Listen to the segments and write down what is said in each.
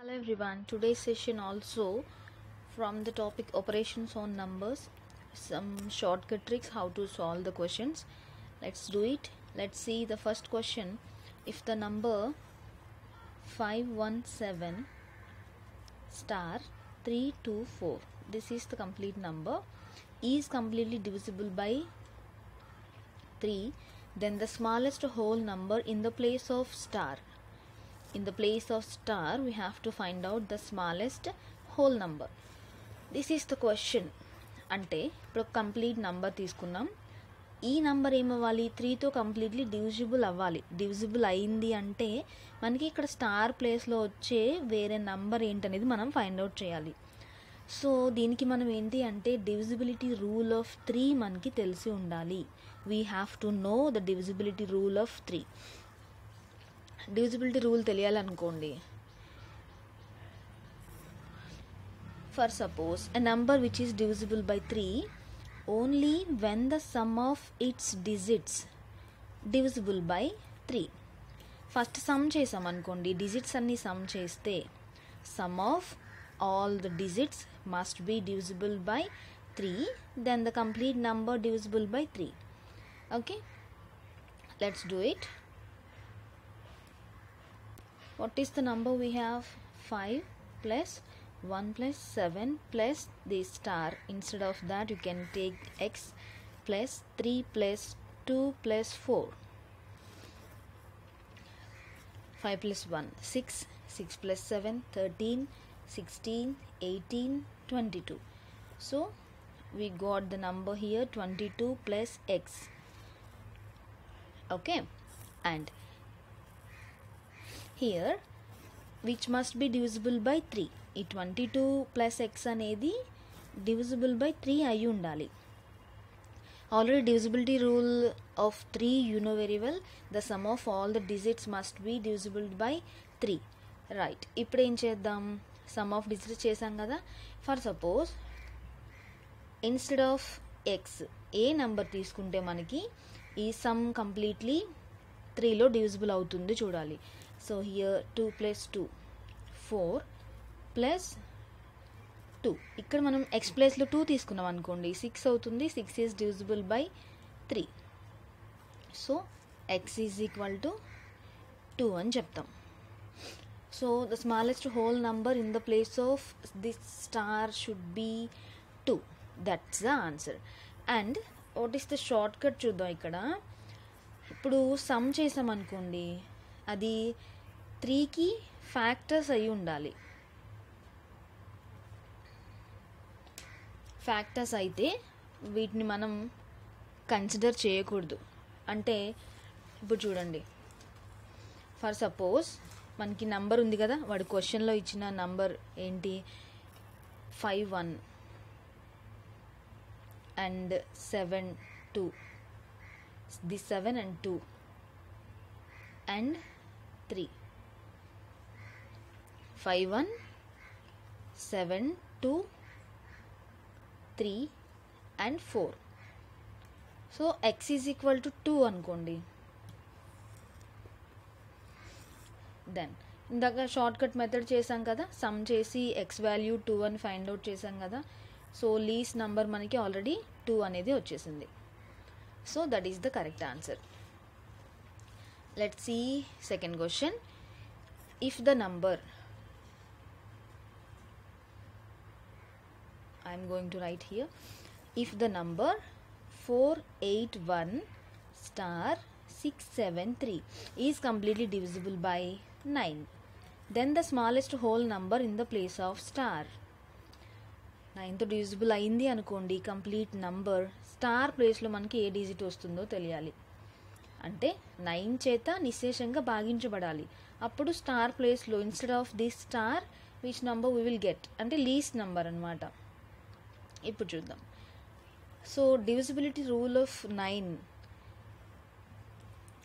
Hello everyone, today's session also from the topic operations on numbers, some shortcut tricks how to solve the questions. Let's do it. Let's see the first question. If the number 517 star 324, this is the complete number, is completely divisible by 3, then the smallest whole number in the place of star. In the place of star, we have to find out the smallest whole number. This is the question. అంటే ఇప్పుడు complete number తీసుకున్నాం. ఈ number ఏమవ్వాలి, 3తో completely divisible అవ్వాలి. Divisible అయింది అంటే మనకి ఇక్కడ స్టార్ ప్లేస్లో వచ్చే వేరే నెంబర్ ఏంటనేది మనం ఫైండ్ అవుట్ చేయాలి. సో దీనికి మనం ఏంటి అంటే డివిజిబిలిటీ రూల్ ఆఫ్ 3 మనకి తెలిసి ఉండాలి. We have to know the divisibility rule of 3. Divisibility rule తెలియాలనుకోండి, for suppose a number which is divisible by 3 only when the sum of its digits divisible by 3. First sum చేసాం అనుకోండి, digits అన్ని sum చేస్తే sum of all the digits must be divisible by 3, then the complete number divisible by 3. Okay, let's do it. What is the number we have? 5 plus 1 plus 7 plus the star. Instead of that you can take x plus 3 plus 2 plus 4. 5 plus 1 6, 6 plus 7 13, 16, 18, 22. So we got the number here 22 plus x. Okay, and here which must be divisible by 3. ఈ 22 plus x అనేది divisible by 3 అయి ఉండాలి. Already divisibility rule of 3 you know very well. The sum of all the digits must be divisible by 3. Right, ఇప్పుడు ఏం చేద్దాం, some of digits చేసాం కదా. For suppose instead of X A number తీసుకుంటే మనకి ఈ సమ్ కంప్లీట్లీ 3లో డివిజిబుల్ అవుతుంది చూడాలి. So here 2 plus 2 4 plus 2. ఇక్కడ మనం ఎక్స్ ప్లేస్లో 2 తీసుకున్నాం అనుకోండి, 6 అవుతుంది. 6 is divisible by 3. So x is equal to 2 అని చెప్తాం. So the smallest whole number in the place of this star should be 2. That's the answer. And what is the shortcut చూద్దాం. ఇక్కడ ఇప్పుడు some చేసామనుకోండి, అది 3కి factors అయి ఉండాలి. ఫ్యాక్టర్స్ అయితే వీటిని మనం కన్సిడర్ చేయకూడదు. అంటే ఇప్పుడు చూడండి, ఫర్ సపోజ్ మనకి నంబర్ ఉంది కదా, వాడు క్వశ్చన్లో ఇచ్చిన నంబర్ ఏంటి, 5 1 and 7 2, the 7 and 2 and 3. 5 1 7 2 3 and 4. So x is equal to 2 అనుకోండి. దెన్ ఇందాక షార్ట్ కట్ మెథడ్ చేసాం కదా, సమ్ చేసి x వాల్యూ 2 అని ఫైండ్ అవుట్ చేసాం కదా. సో లీస్ట్ నంబర్ మనకి ఆల్రెడీ 2 అనేది వచ్చేసింది. So that is the correct answer. Let's see second question. If the number, I am going to write here, if the number 481 star 673 is completely divisible by 9, then the smallest whole number in the place of star. 9తో divisible అయింది అనుకోండి, complete number star ప్లేస్లో మనకి ఏ digit వస్తుందో తెలియాలి. అంటే 9 చేత నిశ్శేషంగా భాగించబడాలి. అప్పుడు స్టార్ ప్లేస్లో instead of this star which number we will get, అంటే లీస్ట్ నంబర్ అనమాట. ఇప్పుడు చూద్దాం. So divisibility rule of 9.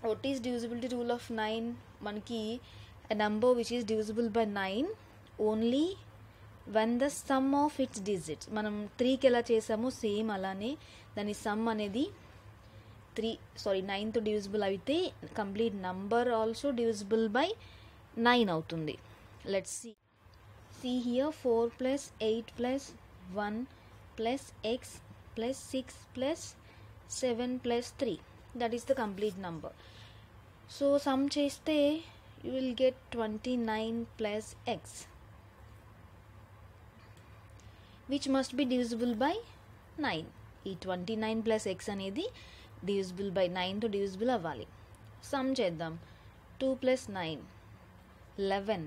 What is divisibility rule of 9? మనకి a number which is divisible by 9 only when the sum of its digits. మనం 3కి ఎలా చేసామో same అలానే దాని సమ్ అనేది 9తో డివిజిబుల్ అయితే complete number also divisible by 9 అవుతుంది. Let's see. See here, 4 plus 8 plus 1 plus x plus 6 plus 7 plus 3. That is the complete number. So sum cheste you will get 29 plus x, which must be divisible by 9. ఈ 29 plus x అనేది divisible by 9 తో divisible అవ్వాలి. Some చేద్దాం. 2 plus 9 11.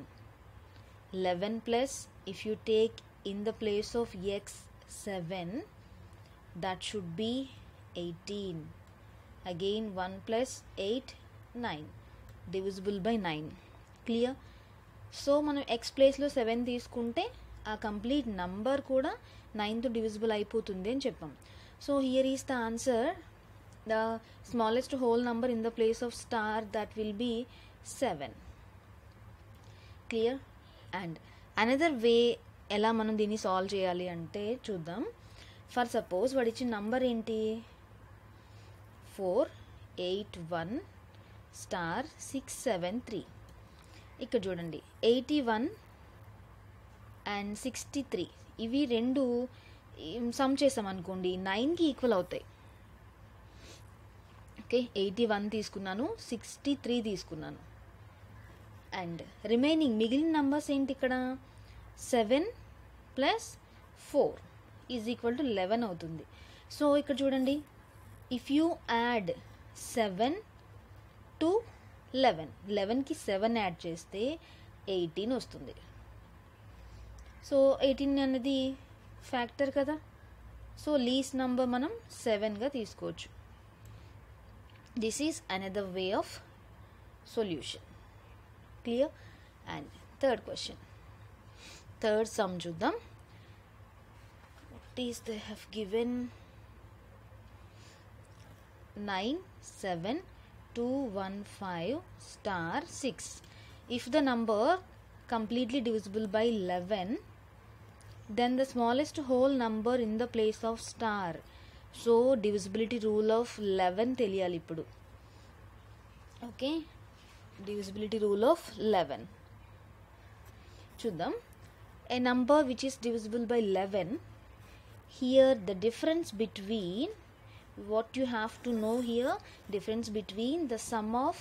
11 plus, if you take in the place of x 7, that should be 18. Again 1 plus 8 9, divisible by 9. Clear? So మనం x place లో 7 తీసుకుంటే ఆ complete number కూడా 9 తో divisible అయిపోతుంది అని చెప్పాం. So here is the answer. The smallest whole number in the place of star that will be 7. Clear? And another way ఎలా మనం దీన్ని సాల్వ్ చేయాలి అంటే చూద్దాం. ఫర్ సపోజ్ వాడు ఇచ్చిన నంబర్ ఏంటి, 481 స్టార్ 673. ఇక్కడ చూడండి 81 అండ్ 63 ఇవి రెండు సమ్ చేసాం అనుకోండి 9కి ఈక్వల్ అవుతాయి. ఓకే, 81 తీసుకున్నాను, 63 తీసుకున్నాను. అండ్ రిమైనింగ్ మిగిలిన నంబర్స్ ఏంటి ఇక్కడ, 7 ప్లస్ 4 ఈజ్ ఈక్వల్ టు 11 అవుతుంది. సో ఇక్కడ చూడండి, if you add 7 to 11, 11కి 7 add చేస్తే 18 వస్తుంది. సో 18 అనేది ఫ్యాక్టర్ కదా, సో లీస్ట్ నంబర్ మనం 7గా తీసుకోవచ్చు. This is another way of solution. Clear? And third question, third sum చూద్దాం. What is they have given? 97215 star 6. If the number completely divisible by 11, then the smallest whole number in the place of star. So divisibility rule of 11 తెలియాలి ఇప్పుడు. Okay, divisibility rule of 11 చూద్దాం. A number which is divisible by 11, here the difference between, what you have to know here, difference between the sum of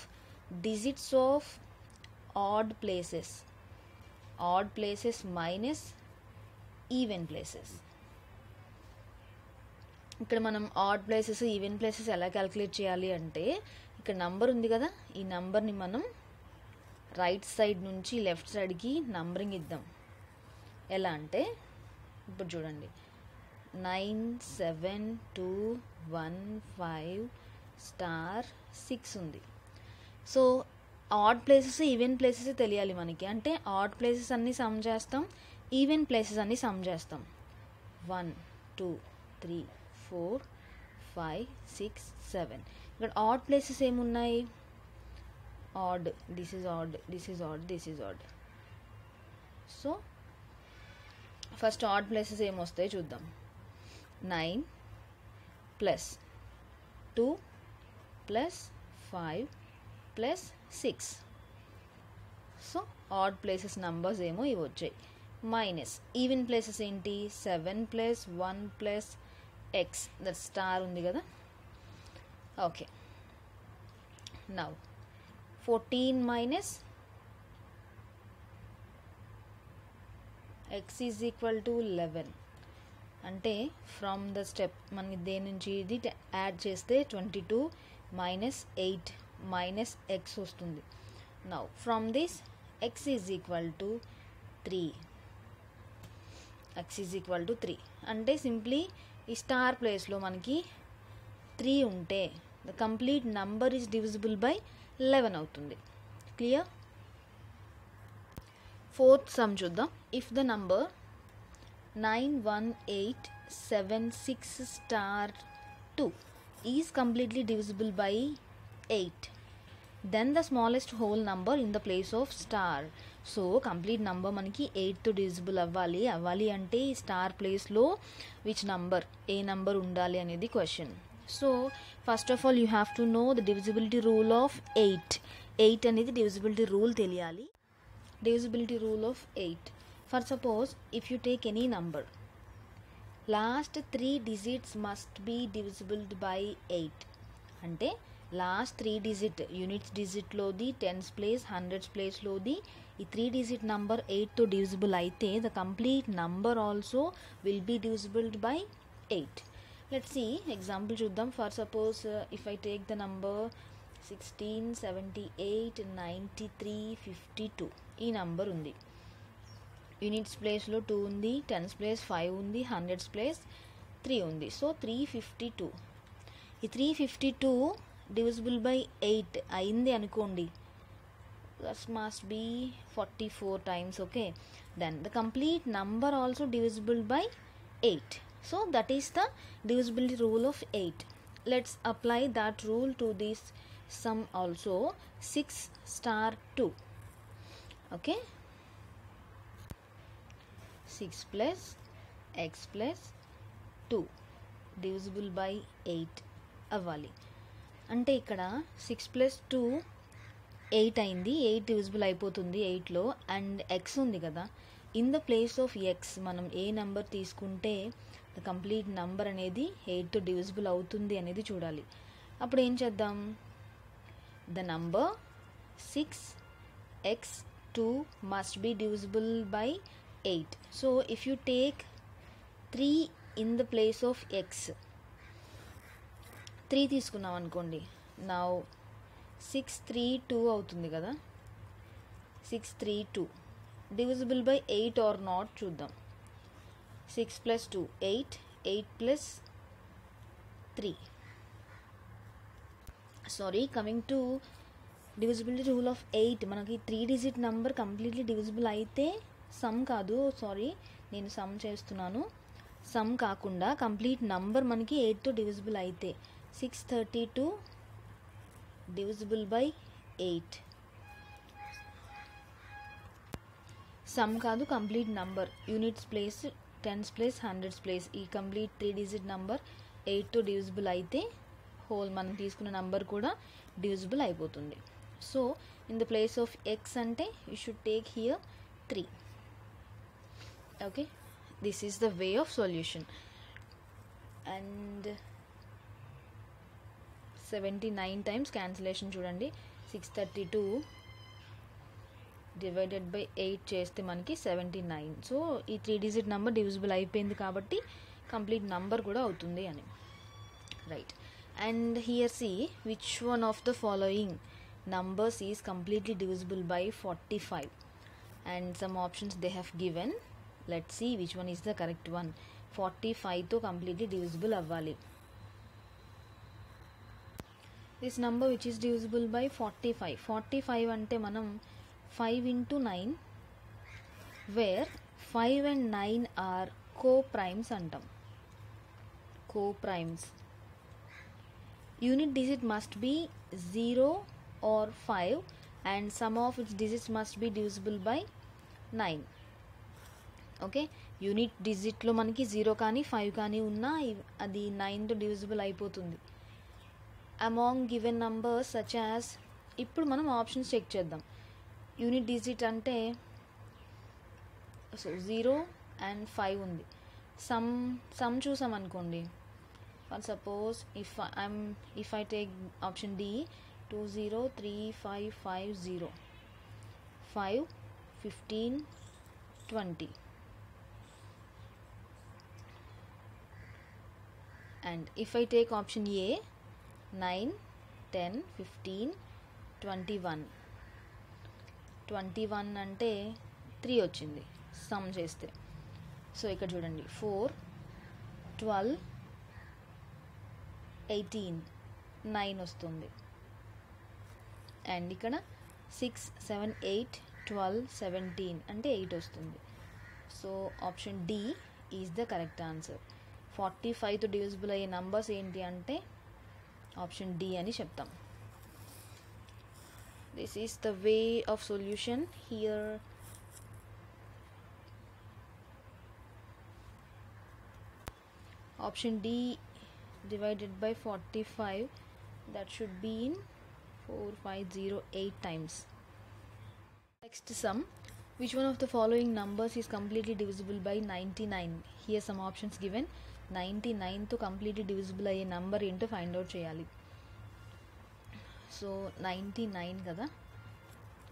digits of odd places minus even places. ఇక్కడ మనం odd places even places ఎలా calculate చేయాలి అంటే, ఇక్కడ number ఉంది కదా, ఈ నంబర్ని మనం రైట్ సైడ్ నుంచి లెఫ్ట్ సైడ్కి నంబరింగ్ ఇద్దాం. ఎలా అంటే ఇప్పుడు చూడండి, 97215 స్టార్ 6 ఉంది. So odd places even places తెలియాలి మనకి, అంటే ఆడ్ ప్లేసెస్ అన్నీ సమ్ చేస్తాం, ఈవెన్ ప్లేసెస్ అన్నీ సమ్ చేస్తాం. 1 2 3 4 5 6 7. ఇక్కడ ఆడ్ ప్లేసెస్ ఏమున్నాయి, odd, this is odd, this is odd, this is add. So first odd places ఏమొస్తాయి చూద్దాం. 9 plus 2 plus 5 plus 6. So odd places numbers ఏమో ఇవి వచ్చాయి. మైనస్ ఈవెన్ ప్లేసెస్ ఏంటి, 7 plus 1 plus X, that star ఉంది కదా. Okay, now 14 minus X is equal to 11. అంటే from the step మనకి దేని నుంచి ఇది యాడ్ చేస్తే 22 మైనస్ 8 మైనస్ ఎక్స్ వస్తుంది. Now from this X is equal to 3. X is equal to 3 అంటే సింప్లీ ఈ స్టార్ ప్లేస్లో మనకి 3 ఉంటే the complete number is divisible by 11 అవుతుంది. క్లియర్? ఫోర్త్ సమ్ చూద్దాం. If the number 91876 star 2 is completely divisible by 8, then the smallest whole number in the place of star. So complete number మనకి 8తో divisible అవ్వాలి అంటే ఈ star ప్లేస్లో which number, A number ఉండాలి అనేది question. So first of all you have to know the divisibility rule of 8. 8 అనేది divisibility rule తెలియాలి. Divisibility rule of 8. For suppose if you take any number, last 3 digits must be divisible by 8. అంటే last 3 digit units డిజిట్లోది, tens place, hundreds ప్లేస్లోది ఈ 3 digit number 8తో divisible అయితే the complete number also will be divisible by 8. Let's see example చూద్దాం. For suppose if I take the number 16, 78, 93, 52 ఈ number ఉంది. Units ప్లేస్లో 2 ఉంది, టెన్స్ ప్లేస్ 5 ఉంది, హండ్రెడ్స్ ప్లేస్ 3 ఉంది. సో 352. ఈ 352 డివిజిబుల్ బై 8 అయింది అనుకోండి. That must be 44 times. Okay, then the complete number also divisible by 8. So that is the divisibility rule of 8. Let's apply that rule to this sum also. 6 star 2. Okay, 6 plus x plus 2 divisible by 8 అవ్వాలి. అంటే ఇక్కడ 6 plus 2 8 అయింది. 8 divisible అయిపోతుంది 8లో. And x ఉంది కదా, in the place of x మనం ఏ number తీసుకుంటే the complete number అనేది 8తో డివిజిబుల్ అవుతుంది అనేది చూడాలి. అప్పుడు ఏం చేద్దాం, the number 6x2 must be divisible by 8. So if you take 3 in the place of x, 3 తీసుకున్నాం అనుకోండి, నౌ 632 అవుతుంది కదా. 632 divisible by 8 or not చూద్దాం. 6 plus 2 8, 8 plus 3. Sorry, coming to divisibility rule of 8, మనకి 3 డిజిట్ నంబర్ కంప్లీట్లీ డివిజిబుల్ అయితే sum కాదు, sorry నేను sum చేస్తున్నాను, సమ్ కాకుండా కంప్లీట్ నంబర్ మనకి 8తో డివిజిబుల్ అయితే 632 డివిజిబుల్ బై 8. సమ్ కాదు, complete number, units place, tens place, hundreds place, ఈ కంప్లీట్ 3 డిజిట్ నంబర్ 8తో డివిజిబుల్ అయితే హోల్ మనం తీసుకున్న నంబర్ కూడా డివిజిబుల్ అయిపోతుంది. So in the place of X అంటే you should take here 3. Okay, this is the way of solution. And 79 times cancellation చూడండి. 632 divided by 8 చేస్తే మనకి 79. సో ఈ 3 డిజిట్ నెంబర్ డివిజిబుల్ అయిపోయింది కాబట్టి కంప్లీట్ నంబర్ కూడా అవుతుంది అని. Right, and here see which one of the following numbers is completely divisible by 45, and some options they have given. Let's see which one is the correct one. 45 తో completely divisible అవ్వాలి. This number which is divisible by 45. 45 అంటే మనం 5 into 9, where 5 and 9 are co-primes అంటాం. Co-primes. Unit digit must be 0 or 5 and sum of its digits must be divisible by 9. ఓకే, unit డిజిట్లో మనకి 0 కానీ 5 కానీ ఉన్నా అది 9తో డివిజిబుల్ అయిపోతుంది. Among given numbers such as, ఇప్పుడు మనం ఆప్షన్స్ చెక్ చేద్దాం. యూనిట్ డిజిట్ అంటే సో 0 and 5 ఉంది. సమ్ చూసాం అనుకోండి. For suppose if I take option D, 203550, 5, 15, 20. And if I take option A, 9, 10, 15, 21. 21 అంటే 3 వచ్చింది సమ్ చేస్తే. సో ఇక్కడ చూడండి 4, 12, 18, 9 వస్తుంది. అండ్ ఇక్కడ 6, 7, 8, 12, 17 అంటే 8 వస్తుంది. So option D is the correct answer. 45తో డివిజిబుల్ అయ్యే నంబర్స్ ఏంటి అంటే ఆప్షన్ డి అని చెప్తాం. This is the way of solution. Here option D divided by 45, that should be in 4508 times. Next sum, Which one of the following numbers is completely divisible by 99? Here some options given. 99 తో completely divisible అయ్యే number ఏంటో find out చేయాలి. So 99 కదా,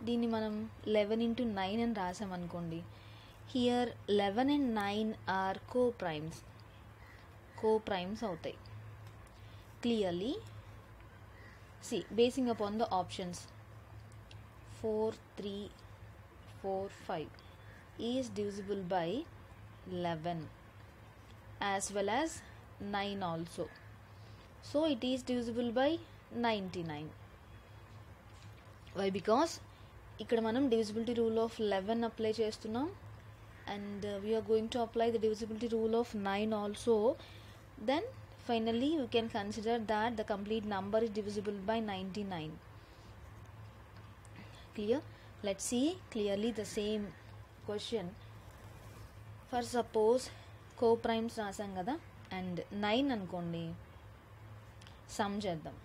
దీన్ని మనం 11 into 9 అని రాసామనుకోండి. Here 11 and 9 are co-primes అవుతాయి. Clearly, see, basing upon the options 4, 3, 4, 5 is divisible by 11 as well as 9 also. So it is divisible by 99. Why? Because ఇక్కడ మనం divisibility rule of 11 అప్లై చేస్తున్నాం, and we are going to apply the divisibility rule of 9 also. Then finally you can consider that the complete number is divisible by 99. Clear? Let's see clearly the same question. For suppose co-primes రాసాం కదా, and 9 అనుకోండి, some చేద్దాం.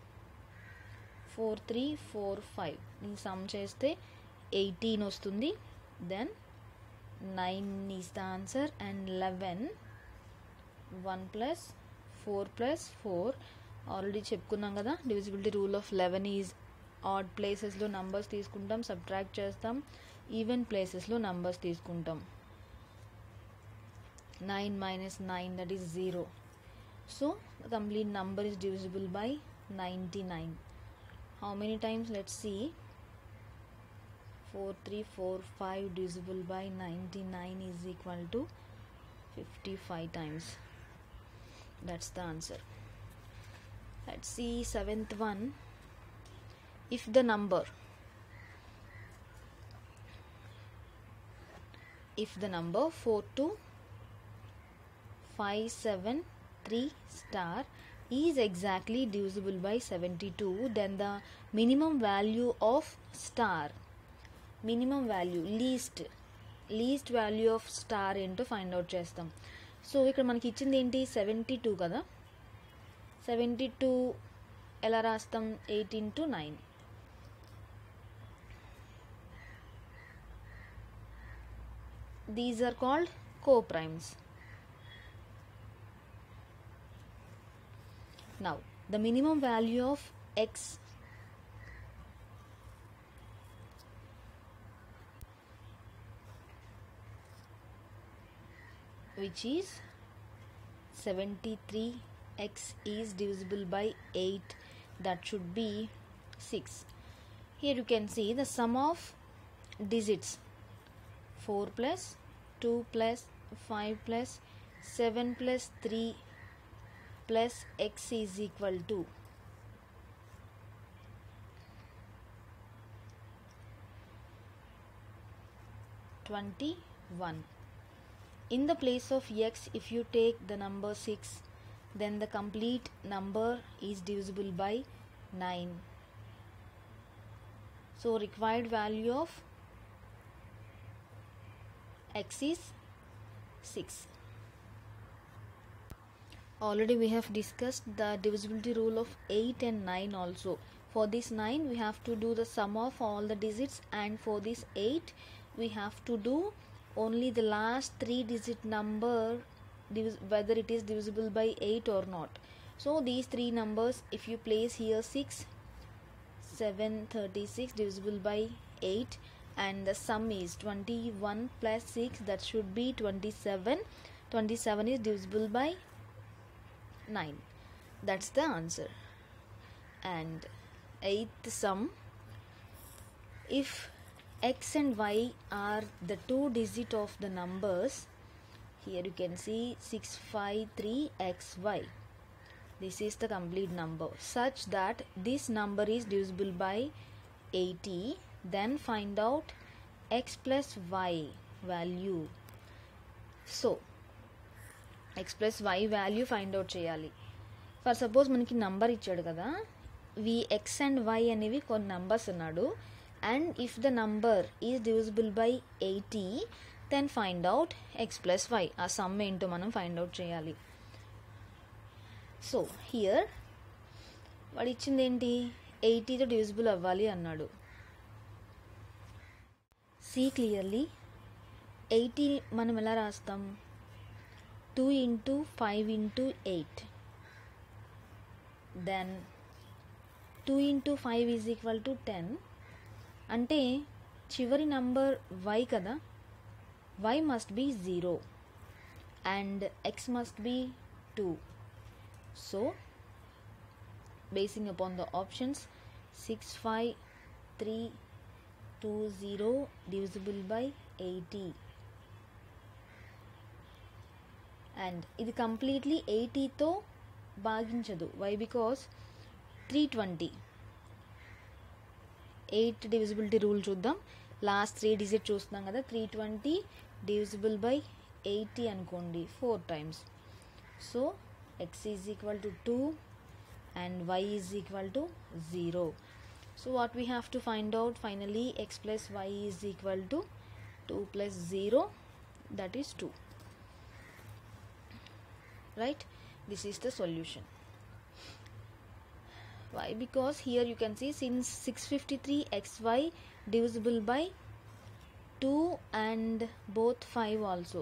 4, 3, 4, 5 దీన్ని some చేస్తే 18 వస్తుంది. Then 9 is the answer, and 11, 1 plus 4 plus 4 already చెప్పుకున్నాం కదా. Divisibility rule of 11 is odd ప్లేసెస్లో నంబర్స్ తీసుకుంటాం, సబ్ట్రాక్ట్ చేస్తాం, ఈవెన్ ప్లేసెస్లో నంబర్స్ తీసుకుంటాం. 9 minus 9, that is 0. So the complete number is divisible by 99. How many times? Let's see. 4, 3, 4, 5 divisible by 99 is equal to 55 times. That's the answer. Let's see 7th one. If the number 4257 star is exactly divisible by 72, then the minimum value of star, least value of star ఏంటో find out చేస్తాం. So ఇక్కడ మనకి ఇచ్చింది ఏంటి? 72 కదా. 72 ఎలా రాస్తాం? 8 into 9. These are called co-primes. Now the minimum value of x which is 73x is divisible by 8, that should be 6. Here you can see the sum of digits 4 plus 2 plus 5 plus 7 plus 3 plus x is equal to 21. In the place of x, if you take the number 6, then the complete number is divisible by 9. So required value of x is 6. Already we have discussed the divisibility rule of 8 and 9 also. For this 9 we have to do the sum of all the digits, and for this 8 we have to do only the last 3 digit number, whether it is divisible by 8 or not. So these 3 numbers, if you place here 6, 7, 36 divisible by 8, and the sum is 21 plus 6, that should be 27. 27 is divisible by 9. That's the answer. And 8th sum, if x and y are the 2 digit of the numbers, here you can see 653xy. This is the complete number, such that this number is divisible by 80. Then find out x plus y value. So x plus y value find out చేయాలి. For suppose మనకి number ఇచ్చాడు కదా, x and y అనేవి కొన్ని numbers అన్నాడు, and if the number is divisible by 80, then find out x plus y. ఆ some ఏంటో మనం ఫైండ్ అవుట్ చేయాలి. సో హియర్ వాడు ఇచ్చింది ఏంటి? 80తో డివిజిబుల్ అవ్వాలి అన్నాడు. See clearly, 80 మనం ఎలా రాస్తాం? 2 into 5 into 8. Then 2 into 5 is equal to 10. అంటే చివరి నంబర్ y కదా, y must be 0 and x must be 2. So basing upon the options 65320 divisible by 80, and ఇది కంప్లీట్లీ 80తో భాగించదు. వై? బికాస్ 320. 8 డివిజిబిలిటీ రూల్ చూద్దాం. Last 3 digit చూస్తున్నాం కదా. 320 divisible by 80 అనుకోండి 4 times. So x is equal to 2 and y is equal to 0. So what we have to find out finally, x plus y is equal to 2 plus 0, that is 2. Right? This is the solution. Why? Because here you can see since 653 xy divisible by 2 and both 5 also.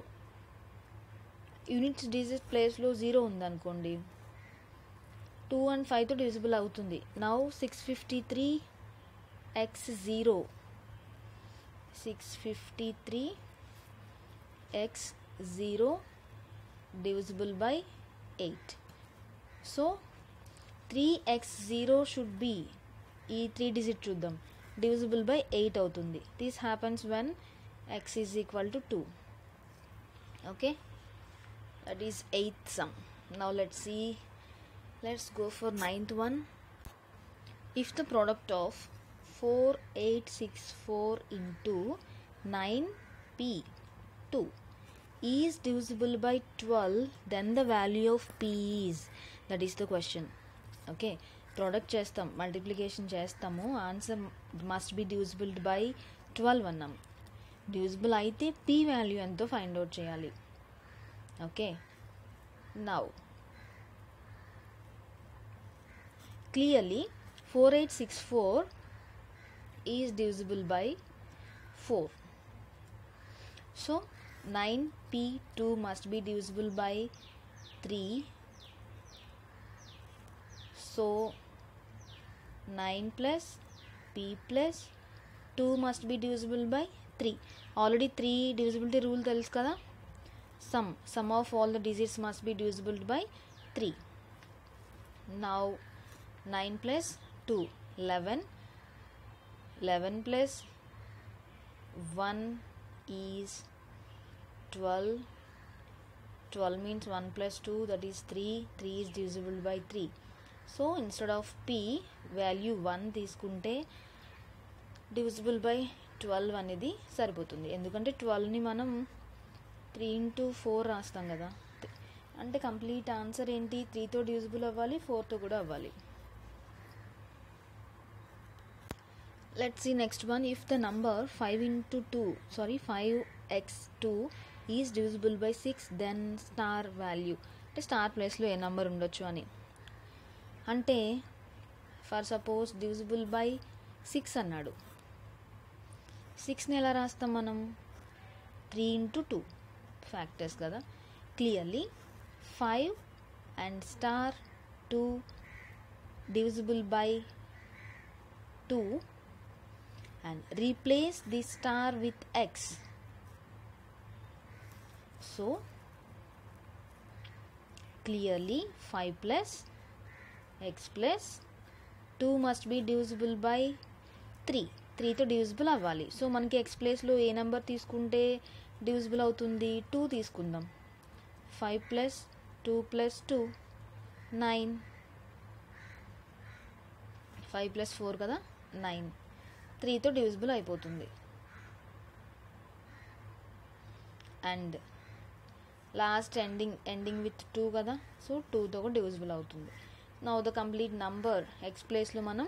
Units digit place లో 0 ఉందనుకోండి, 2 and 5తో divisible అవుతుంది. Now 653 x 0, 653 x 0 divisible by 8. So 3x0 should be, ఈ 3 digit చూద్దాం, divisible by 8 అవుతుంది. This happens when x is equal to 2. Okay, that is 8th sum. Now let's see. Let's go for 9th one. If the product of 4864 into 9p2 is divisible by 12, then the value of p is, that is the question. Okay, product చేస్తాం, multiplication చేస్తాము, answer must be divisible by 12 అన్నాం. Divisible అయితే p value ఎంతో find out చేయాలి. Okay, now clearly 4864 is divisible by 4. So 9p2 must be divisible by 3. So 9 plus p plus 2 must be divisible by 3. Already 3 divisibility rule తెలుసు కదా. Sum of all the digits must be divisible by 3. Now 9 plus 2 11, 11 plus 1 is 12, 12 means 1 plus 2, that is 3, 3 is divisible by 3. So instead of p value 1 తీసుకుంటే divisible by 12 అనేది సరిపోతుంది. ఎందుకంటే 12ని మనం 3 into 4 రాస్తాం కదా. అంటే కంప్లీట్ ఆన్సర్ ఏంటి, 3తో డివిజిబుల్ అవ్వాలి, 4తో కూడా అవ్వాలి. Let's see next one. If the number 5x2 is divisible by 6, then star value, అంటే స్టార్ ప్లేస్లో ఏ నెంబర్ ఉండొచ్చు అని. అంటే ఫర్ సపోజ్ డివిజిబుల్ బై 6 అన్నాడు. 6ని ఎలా రాస్తాం మనం? 3 into 2 ఫ్యాక్టర్స్ కదా. Clearly 5 and star 2 divisible by 2 and replace the star with x. So clearly 5 plus x plus 2 must be divisible by 3. 3తో divisible అవ్వాలి. సో మనకి x ప్లేస్లో ఏ నెంబర్ తీసుకుంటే డివిజిబుల్ అవుతుంది? 2 తీసుకుందాం. 5 plus 2 plus 2 9, 5 plus 4 కదా 9, 3తో డివిజిబుల్ అయిపోతుంది. అండ్ లాస్ట్ ఎండింగ్ విత్ 2 కదా, సో 2తో కూడా డివిజిబుల్ అవుతుంది. Now the complete number x ప్లేస్లో మనం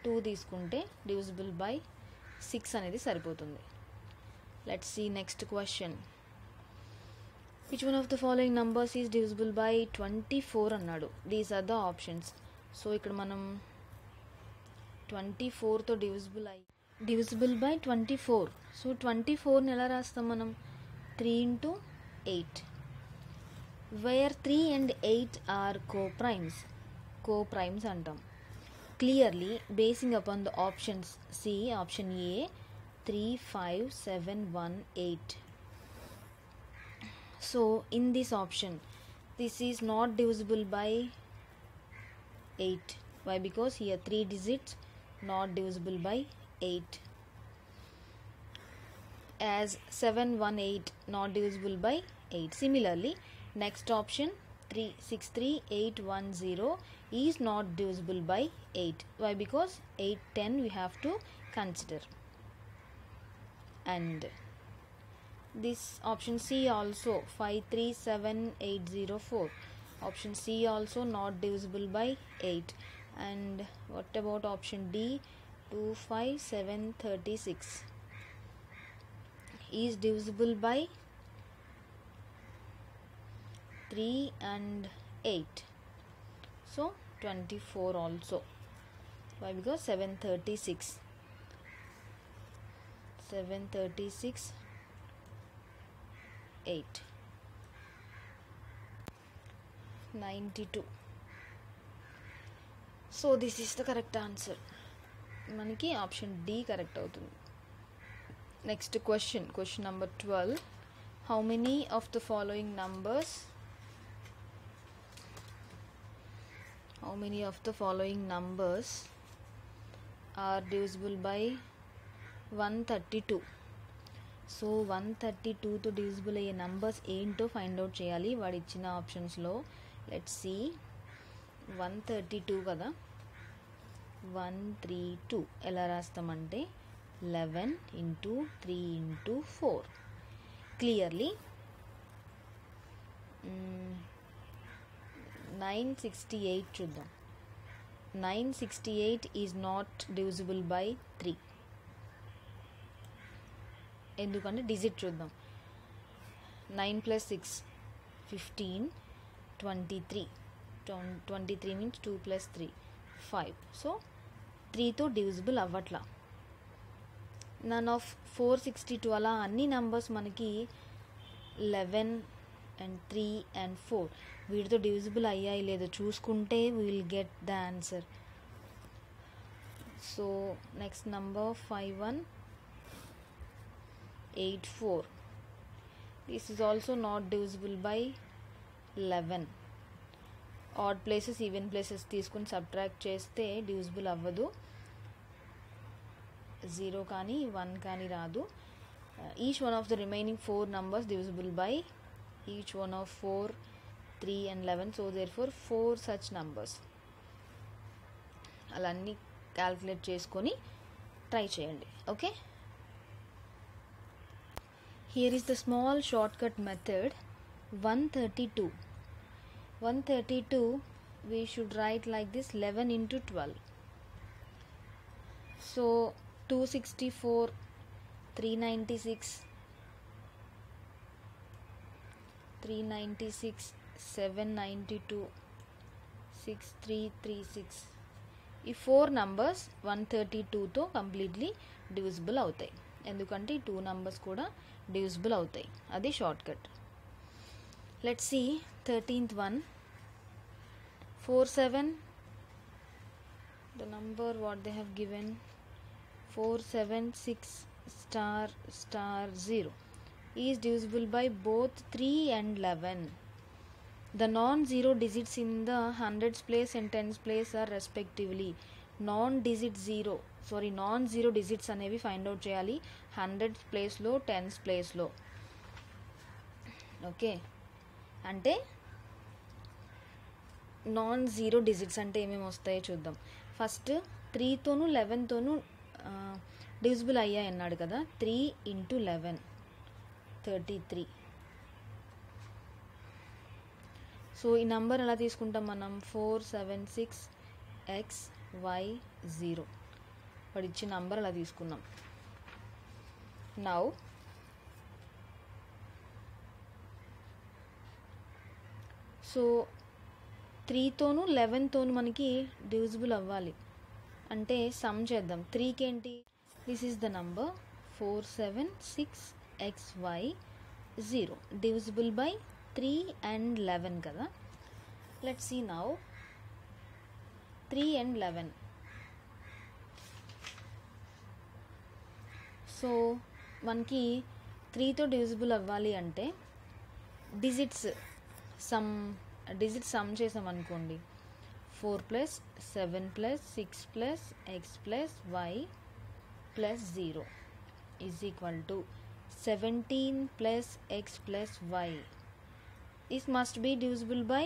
2 తీసుకుంటే డివిజిబుల్ బై 6 అనేది సరిపోతుంది. Let's see next question. Which one of the following numbers is divisible by 24 అన్నాడు. These are the options. So ఇక్కడ మనం 24తో డివిజిబుల్ డివిజిబుల్ బై 24. సో 24ని ఎలా రాస్తాం మనం? 3 into 8, where 3 and 8 are co-primes అంటాం. Clearly, basing upon the options, C, option A, 3, 5, 7, 1, 8. So, in this option, this is not divisible by 8. Why? Because here 3 digits not divisible by 8. As 7, 1, 8 not divisible by 8. Similarly, next option 3, 6, 3, 8, 1, 0 is not divisible by 8. Why? Because 8, 10 we have to consider. And this option C also 5, 3, 7, 8, 0, 4. Option C also not divisible by 8. And what about option D? 2, 5, 7, 36 is divisible by 3 and 8. So 24 also. Why? Because 736 8 92. So this is the correct answer. మనకి option D correct అవుతుంది. Next question number 12. How many of the following numbers are divisible by 132? సో 132తో divisible అయ్యే numbers ఏంటో find out చేయాలి వాడు ఇచ్చిన ఆప్షన్స్లో. Let's see. 132 కదా, 132 ఎలా రాస్తామంటే 11 into 3 into 4. క్లియర్లీ 968 చూద్దాం. 968 ఈజ్ నాట్ డివిజిబుల్ బై 3. ఎందుకంటే డిజిట్ చూద్దాం. 9 + 6 15, 23. 23 means 2 + 3 5. సో 3తో డివిజిబుల్ అవ్వట్లా. నన్ ఆఫ్ 462 అలా అన్ని నంబర్స్ మనకి 11 and 3 and 4 వీటితో డివిజిబుల్ అయ్యాయి లేదో చూసుకుంటే we will get the answer. So next number 5184. This is also not divisible by 11. Add places even places తీసుకుని సబ్ట్రాక్ట్ చేస్తే డివిజిబుల్ అవ్వదు. 0 కానీ 1 కానీ రాదు. Each one of the remaining 4 numbers divisible by each one of 4, 3 and 11. So therefore 4 such numbers. అలా అన్నీ calculate చేసుకొని try చేయండి. Okay, here is the small shortcut method. 132 we should write like this, 11 into 12. So 264, 396, 792, 6336. ఈ 4 numbers 132తో completely divisible అవుతాయి. ఎందుకంటే ఈ 2 numbers కూడా divisible అవుతాయి. అది shortcut. Let's see 13th one. 47, the number what they have given 476 star 0 is divisible by both 3 and 11. The non-zero digits in the hundreds place and tens place are respectively non-zero digits అనేవి find out చేయాలి hundreds ప్లేస్లో, tense ప్లేస్లో. Okay, అంటే non zero digits అంటే ఏమేమి వస్తాయో చూద్దాం. First 3తోనూ 11తోనూ divisible అయ్యాయి అన్నాడు కదా. 3 into 11 33. సో ఈ నంబర్ ఎలా తీసుకుంటాం మనం? 476XY0 వాడు ఇచ్చిన నంబర్ అలా తీసుకున్నాం. నౌ సో 3తోనూ 11తోనూ మనకి డివిజిబుల్ అవ్వాలి అంటే సమ్ చేద్దాం. 3కి ఏంటి This is the number 476xy 0 divisible by 3 and 11 kada. Let's see now 3 and 11. So మనకి 3తో డివిజిబుల్ అవ్వాలి అంటే డిజిట్స్ సమ్ చేసాం అనుకోండి. 4 plus 7 plus 6 plus x plus y plus 0 is equal to 17 plus x plus y. This must be divisible by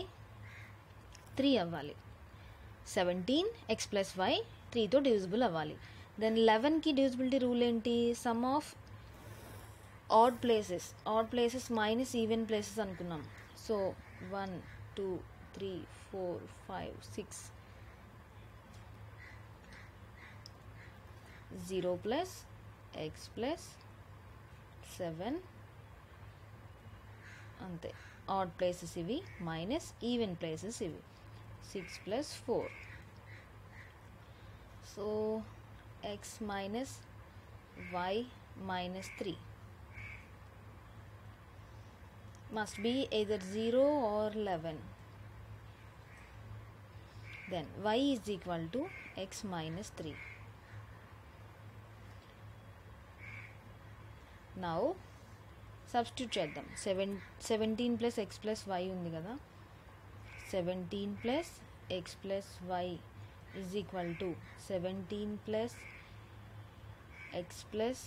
3 అవ్వాలి. 17 x plus y 3తో divisible అవ్వాలి. Then 11కి divisibility rule ఏంటి? Sum of odd places minus even places అనుకున్నాం. So 1 2 3 4 5 6 0 plus x plus 7 అంతే. Odd places ఇవి, minus even places ఇవి. 6 plus 4. So x minus y minus 3 must be either 0 or 11. Then y is equal to x minus 3. Now substitute చేద్దాం. 17 plus x plus y ఉంది కదా. 17 plus x plus y is equal to 17 plus x plus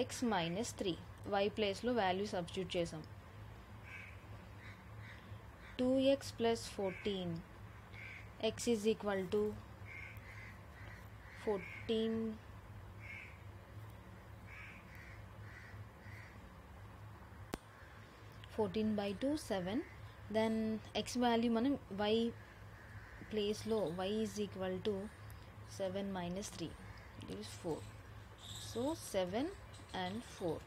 x minus 3. y ప్లేస్లో value substitute చేసాం. 2x plus 14 x is equal to 14 by 2 7. Then x value మనం y ప్లేస్లో y is equal to 7 minus 3 it is 4. So 7 and 4.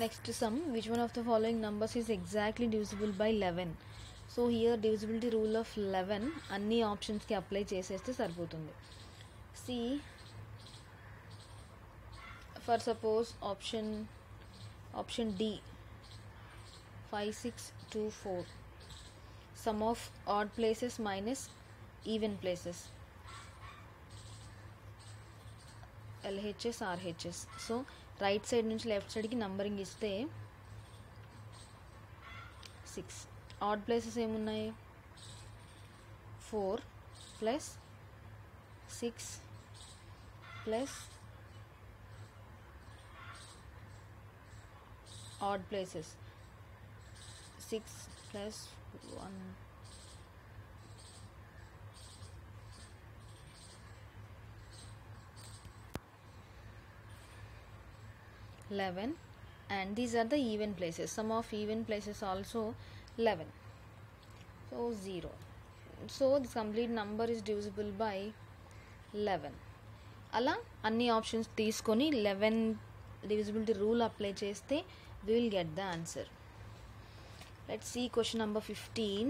Next sum, which one of the following numbers is exactly divisible by 11? So here divisibility rule of 11 అన్ని ఆప్షన్స్కి apply చేసేస్తే సరిపోతుంది. C for suppose option D 5 6 2 4. Sum of odd places minus even places, LHS RHS. So right side నుంచి left సైడ్కి numbering ఇస్తే 6. Odd places ఏమున్నాయి? 4 plus 6 plus odd places 6 plus 1 11, and these are the even places. Sum of even places also 11. So 0. So this complete number is divisible by 11. అలా అన్ని options తీసుకొని 11 divisibility rule apply చేస్తే we will get the answer. Let's see question number 15.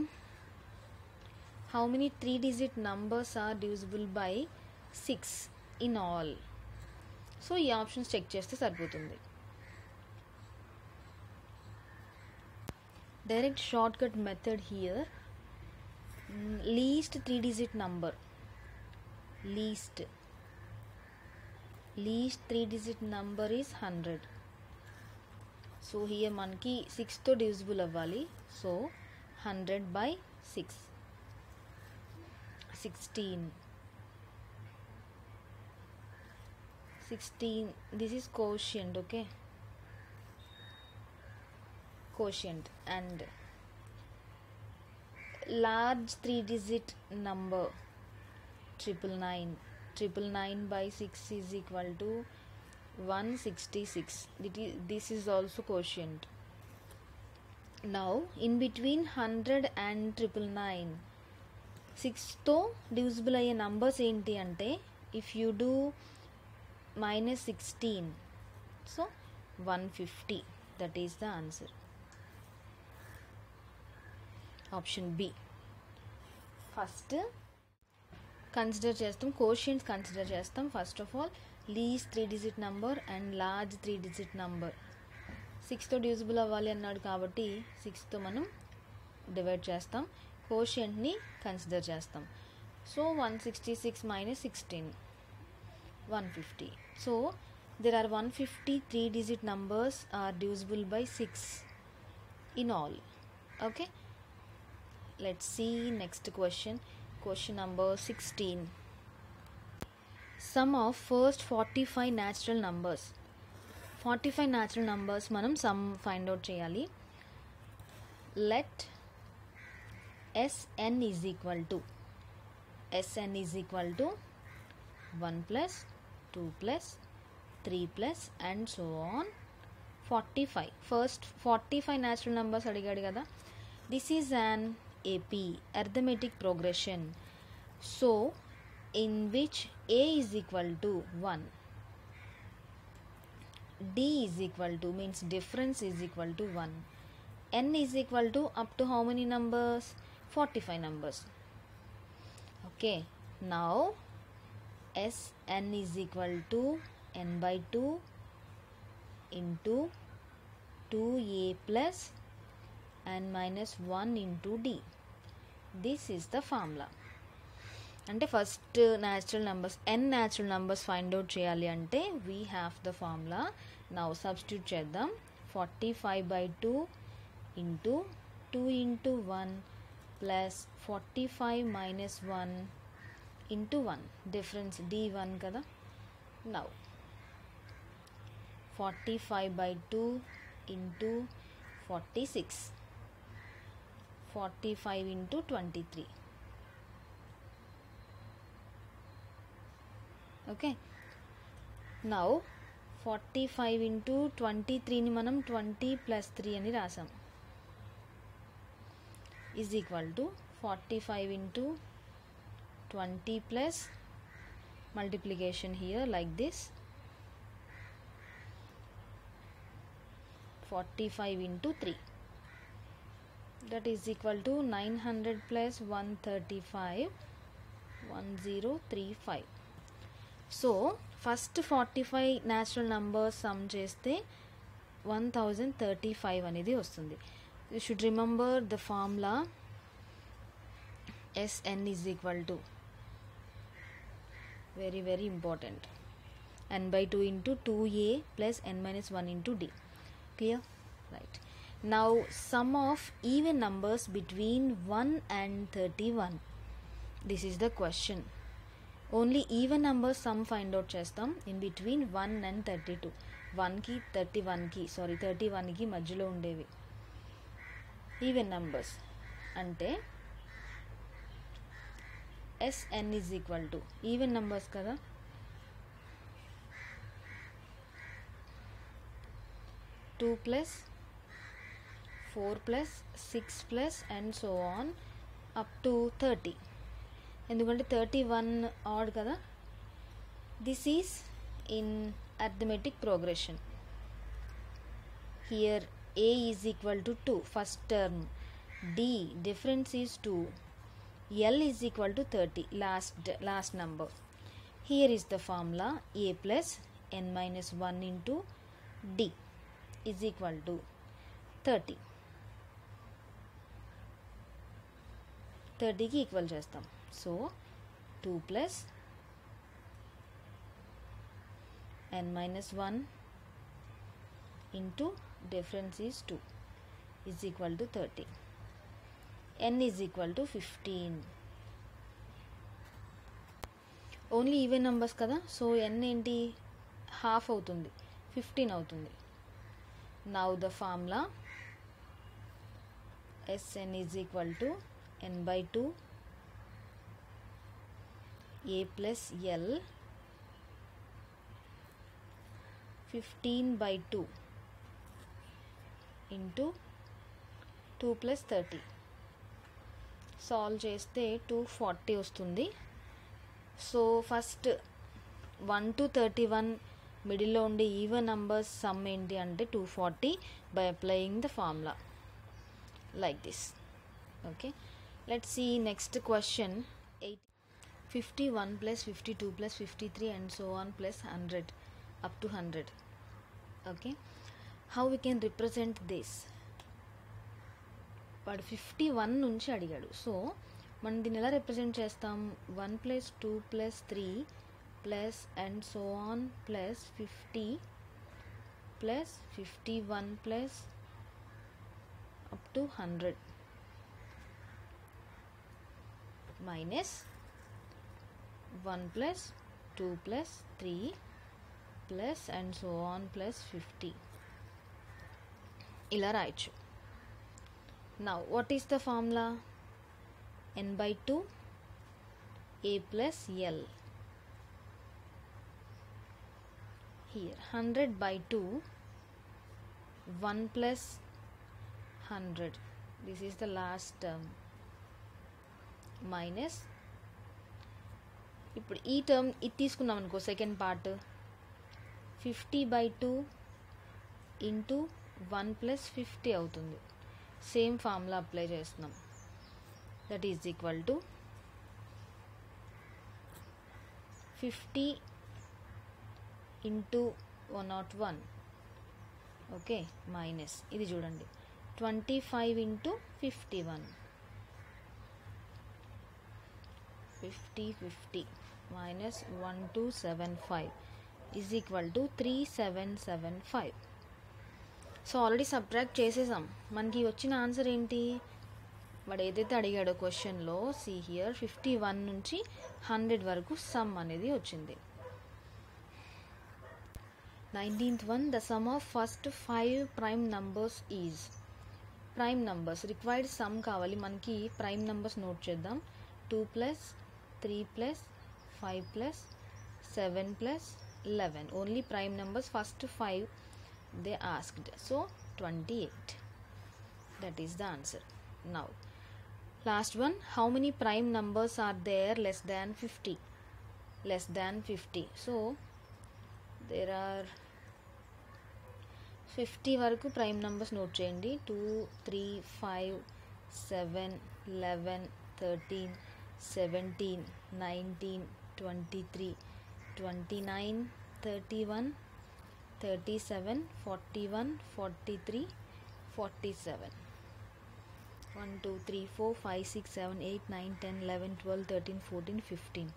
How many 3-digit numbers are divisible by 6 in all? So ఈ options check చేస్తే సరిపోతుంది. Direct short cut method here. Least 3-digit number, least 3-digit number is 100. So here మనకి 6తో divisible అవ్వాలి. So 100 by 6 16. This is quotient, okay? Quotient. And large 3-digit number 999 by 6 is equal to 166. This is also quotient. Now in between 100 and 999 6తో divisible అయ్యే numbers ఏంటి అంటే, if you do -16, so 150. That is the answer. Option B. First consider చేస్తాం, quotients consider చేస్తాం. First of all least 3 digit number and large 3 digit number. 6తో divisible అవ్వాలి అన్నాడు కాబట్టి 6తో మనం డివైడ్ చేస్తాం. కోషియంట్ని కన్సిడర్ చేస్తాం. So 166 minus 16, 150. So there are 150 3-digit numbers are divisible by 6 in all. Okay, let's see next question. Question number 16. Sum of first 45 natural numbers. 45 natural numbers మనం sum find out చేయాలి. Let Sn is equal to 1 plus 2 plus 3 plus and so on 45. First 45 natural numbers అడిగాడు కదా. This is an AP, arithmetic progression. So in which A is equal to 1, D is equal to means difference is equal to 1, N is equal to up to how many numbers? 45 numbers. Okay, now Sn is equal to n by 2 into 2a plus n minus 1 into d. This is the formula. అంటే first natural numbers n natural numbers find out చేయాలి అంటే we have the formula. Now substitute చేద్దాం. 45/2 into 2 into 1 plus 45 minus 1 into 1, difference d1 కదా. Now 45/2 into 46, 45 into 23. Okay, now 45 into 23ని మనం 20 plus 3 అని రాసాం. is equal to 45 into 20 plus multiplication here like this, 45 into 3, that is equal to 900 plus 135, 1035. So first 45 natural numbers sum చేస్తే 1035 అనేది వస్తుంది. You should remember the formula. Sn is equal to, very very important, n by 2 into 2a plus n minus 1 into d. Clear? Right. Now sum of even numbers between 1 and 31. This is the question. Only even numbers sum find out చేస్తాం in between 1 and 32. 1కి 31కి మధ్యలో ఉండేవి even numbers అంటే Sn is equal to, even numbers కదా, 2 plus 4 plus 6 plus and so on up to 30. ఎందుకంటే 31 add కదా. This is in arithmetic progression. Here a is equal to 2, first term, d difference is 2, l is equal to 30, last number. Here is the formula. A plus n minus 1 into d is equal to 30. 30కి equal చేస్తాం. So 2 plus n minus 1 into difference is 2 is equal to 30. n is equal to 15. Only even numbers కదా, so n ఏంటి, half అవుతుంది, 15 అవుతుంది. Now the formula Sn is equal to n by 2 a plus l 15/2 into 2 plus 30. Solve చేస్తే 240 వస్తుంది. So first 1 to 31 మిడిల్లో ఉండే even numbers some ఏంటి అంటే 240 by applying the formula like this. Okay, let's see next question. 51 plus 52 plus 53 and so on plus 100 up to 100. Okay, how we can represent this? వాడు 51 నుంచి అడిగాడు. So మనం దీన్ని ఎలా రిప్రజెంట్ చేస్తాం? 1 plus 2 plus 3 plus and so on plus 50 plus 51 plus up to 100 minus 1 plus 2 plus 3 plus and so on plus 50. ఇలా రాయొచ్చు. Now what is the formula? n by 2 a plus l. Here 100 by 2 1 plus 100. This is the last term minus. ఇప్పుడు ఈ term ఇది తీసుకున్నాం అనుకో, second part 50 by 2 into 1 plus 50 అవుతుంది. Same formula apply చేస్తున్నాం. That is equal to 50 into 101. Okay, minus ఇది చూడండి 25 into 51. 50 minus 1275 is equal to 3775. So already subtract చేసేసాం. మనకి వచ్చిన ఆన్సర్ ఏంటి? వాడు ఏదైతే అడిగాడో క్వశ్చన్లో సి హియర్ 51 నుంచి 100 వరకు సమ్ అనేది వచ్చింది. 19th one, the sum of first 5 prime numbers is. Prime numbers required some కావాలి మనకి. ప్రైమ్ నంబర్స్ నోట్ చేద్దాం. 2 plus 3 plus 5 plus 7 plus 11. Only prime numbers, first 5 they asked. So 28. That is the answer. Now last one, how many prime numbers are there less than 50? Less than 50. So there are 50 వరకు prime numbers note చేయండి. 2 3 5 7 11 13 17 19 23 29 31 37 41 43 47. 1 2 3 4 5 6 7 8 9 10 11 12 13 14 15.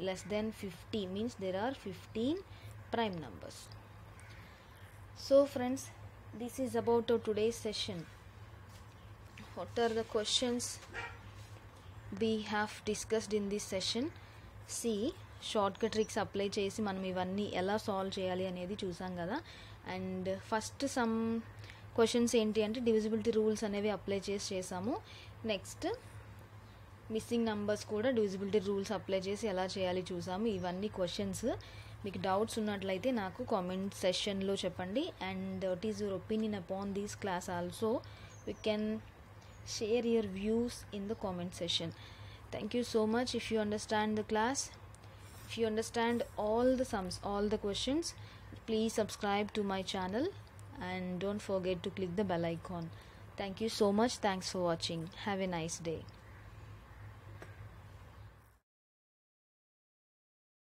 Less than 50 means there are 15 prime numbers. So friends, this is about today's session. What are the questions we have discussed in this session? See, shortcut tricks apply చేసి మనం ఇవన్నీ ఎలా solve చేయాలి అనేది చూసాం కదా. And first some questions ఏంటి అంటే డివిజిబిలిటీ రూల్స్ అనేవి అప్లై చేసాము. నెక్స్ట్ మిస్సింగ్ నంబర్స్ కూడా డివిజిబిలిటీ రూల్స్ అప్లై చేసి ఎలా చేయాలి చూసాము. ఇవన్నీ క్వశ్చన్స్. మీకు డౌట్స్ ఉన్నట్లయితే నాకు కామెంట్ సెషన్లో చెప్పండి. And what is your opinion upon these class also you can share your views in the comment session. Thank you so much. If you understand the class, if you understand all the sums, all the questions, please subscribe to my channel and don't forget to click the bell icon. Thank you so much. Thanks for watching. Have a nice day.